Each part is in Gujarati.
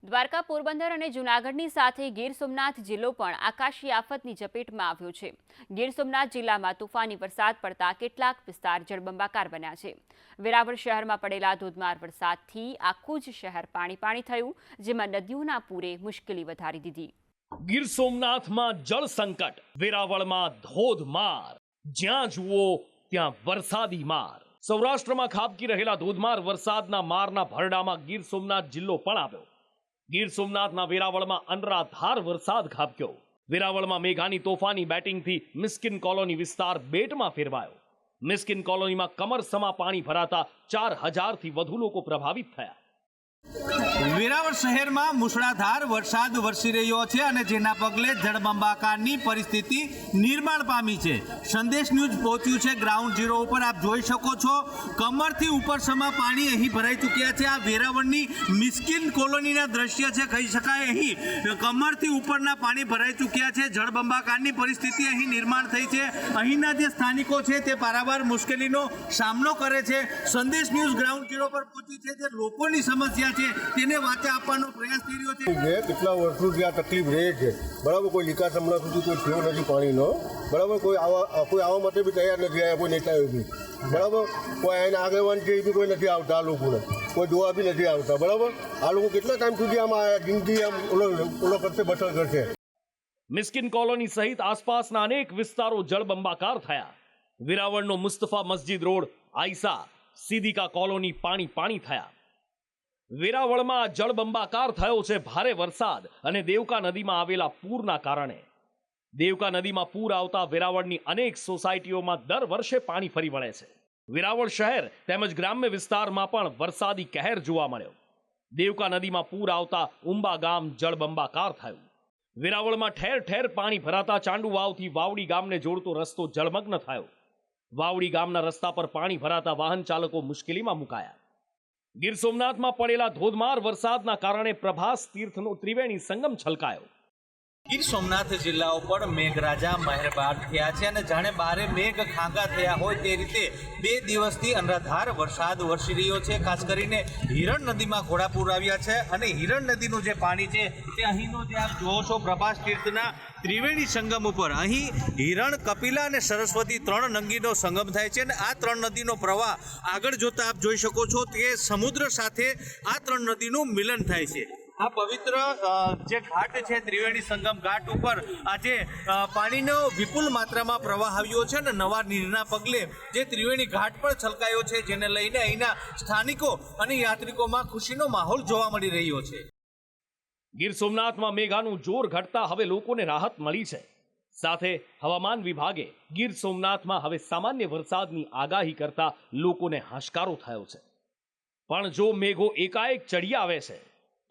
દ્વારકા, પોરબંદર અને જૂનાગઢની સાથે ગીર સોમનાથ જિલ્લો પણ આકાશી આફતની ઝપેટમાં આવ્યો છે। ગીર સોમનાથ જિલ્લામાં તોફાની વરસાદ પડતા કેટલાક વિસ્તાર જળબંબાકાર બન્યા છે। વેરાવળ શહેરમાં પડેલા ધોધમાર વરસાદથી આખું જ શહેર પાણી થયું, જેમાં નદીઓના પૂરે મુશ્કેલી વધારી દીધી। ગીર સોમનાથમાં જળ સંકટ, વેરાવળમાં ધોધમાર, જ્યાં જુઓ ત્યાં વરસાદી માર। સૌરાષ્ટ્રમાં ખાબકી રહેલા ધોધમાર વરસાદના મારના ભરડામાં ગીર સોમનાથ જિલ્લો પણ આવ્યો। ગીર સોમનાથના વેરાવળમાં અનરાધાર વરસાદ ખાબક્યો। વેરાવળમાં મેઘાની તોફાની બેટિંગથી મિસ્કિન કોલોની વિસ્તાર બેટમાં ફેરવાયો। મિસ્કિન કોલોનીમાં કમરસમા પાણી ભરાતા 4000થી વધુ લોકો પ્રભાવિત થયા। વેરાવળ શહેરમાં મુશળાધાર વરસાદ વરસી રહ્યો છે અને જેના પગલે જળબંબાકારની પરિસ્થિતિ નિર્માણ પામી છે। સંદેશ ન્યૂઝ પહોંચ્યું છે ગ્રાઉન્ડ ઝીરો ઉપર। આપ જોઈ શકો છો કમરથી ઉપરસમા પાણી અહીં ભરાઈ ચૂક્યા છે। આ વેરાવળની મિસ્કિન કોલોનીના દ્રશ્ય છે, કહી શકાય। અહીં કમરથી ઉપરના પાણી ભરાઈ ચૂક્યા છે। જળબંબાકારની પરિસ્થિતિ અહીં નિર્માણ થઈ છે। અહીંના જે સ્થાનિકો છે તે પારાવાર મુશ્કેલીનો સામનો કરે છે। સંદેશ ન્યૂઝ ગ્રાઉન્ડ ઝીરો પર પહોંચ્યું છે, જે લોકોની સમસ્યા તેને વાચા આપવાનો પ્રયાસ થઈ રહ્યો છે। કેટલા વર્ષોથી આ તકલીફ રહે છે, બરાબર। કોઈ નિકાસ હમણાં સુધી કોઈ થયો નથી પાણીનો, બરાબર। કોઈ આવવા માટે બી તૈયાર નથી આવ્યા, કોઈ નેતાઓ બી, બરાબર। કોઈ એના આગેવાન છે એ બી કોઈ નથી આવતા, આ લોકોને કોઈ જોવા બી નથી આવતા, બરાબર। આ લોકો કેટલા ટાઈમ સુધી આમાં જિંદગી આમ ઓલો કરશે, બસર કરશે। મિસ્કિન કોલોની સહિત આસપાસના અનેક વિસ્તારો જળબંબાકાર થયા। વેરાવળનો મુસ્તફા મસ્જિદ રોડ, આઈસા, સિદ્દીકા કોલોની પાણી થયા। વેરાવળમાં જળબંબાકાર થયો છે ભારે વરસાદ અને દેવકા નદીમાં આવેલા પૂરના કારણે। દેવકા નદીમાં પૂર આવતા વેરાવળની અનેક સોસાયટીઓમાં દર વર્ષે પાણી ફરી વળે છે। વેરાવળ શહેર તેમજ ગ્રામ્ય વિસ્તારમાં પણ વરસાદી કહેર જોવા મળ્યો। દેવકા નદીમાં પૂર આવતા ઉંબા ગામ જળબંબાકાર થયું। વેરાવળમાં ઠેર ઠેર પાણી ભરાતા ચાંડુવાવથી વાવડી ગામને જોડતો રસ્તો જળમગ્ન થયો। વાવડી ગામના રસ્તા પર પાણી ભરાતા વાહન ચાલકો મુશ્કેલીમાં મુકાયા। ગીર સોમનાથમાં પડેલા ધોધમાર વરસાદના કારણે પ્રભાસ તીર્થનો ત્રિવેણી સંગમ છલકાયો। ગીર સોમનાથ જિલ્લા ઉપર મેઘરાજા મહેરબાન થયા છે અને જાણે બારે મેઘ ખાંગા થયા હોય તે રીતે 2 દિવસથી અનરાધાર વરસાદ વરસી રહ્યો છે। ખાસ કરીને હિરણ નદીમાં ઘોડાપૂર આવ્યા છે અને હિરણ નદીનું જે પાણી છે તે અહીંનો જે આપ જોવો છો પ્રભાસ તીર્થના ત્રિવેણી સંગમ ઉપર, અહીં હિરણ, કપિલા અને સરસ્વતી 3 નદીનો સંગમ થાય છે અને આ 3 નદીનો પ્રવાહ આગળ જોતા આપ જોઈ શકો છો તે સમુદ્ર સાથે આ 3 નદીનું મિલન થાય છે। આ પવિત્ર જે ઘાટ છે ત્રિવેણી સંગમ ઘાટ ઉપર આજે પાણીનો વિપુલ માત્રામાં પ્રવાહ આવ્યો છે અને નવા નીરના પગલે જે ત્રિવેણી ઘાટ પણ છલકાયો છે, જેને લઈને અહીંના સ્થાનિકો અને યાત્રિકોમાં ખુશીનો માહોલ જોવા મળી રહ્યો છે। ગીર સોમનાથમાં મેઘાનું જોર ઘટતા હવે લોકોને રાહત મળી છે। સાથે હવામાન વિભાગે ગીર સોમનાથમાં હવે સામાન્ય વરસાદની આગાહી કરતા લોકોને હાશકારો થયો છે। પણ જો મેઘો એકાએક ચડી આવે છે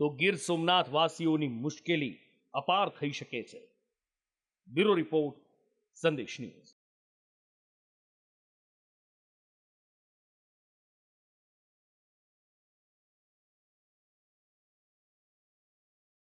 તો ગીર સોમનાથ વાસીઓની મુશ્કેલી અપાર થઈ શકે છે। બ્યુરો રિપોર્ટ, સંદેશ ન્યૂઝ।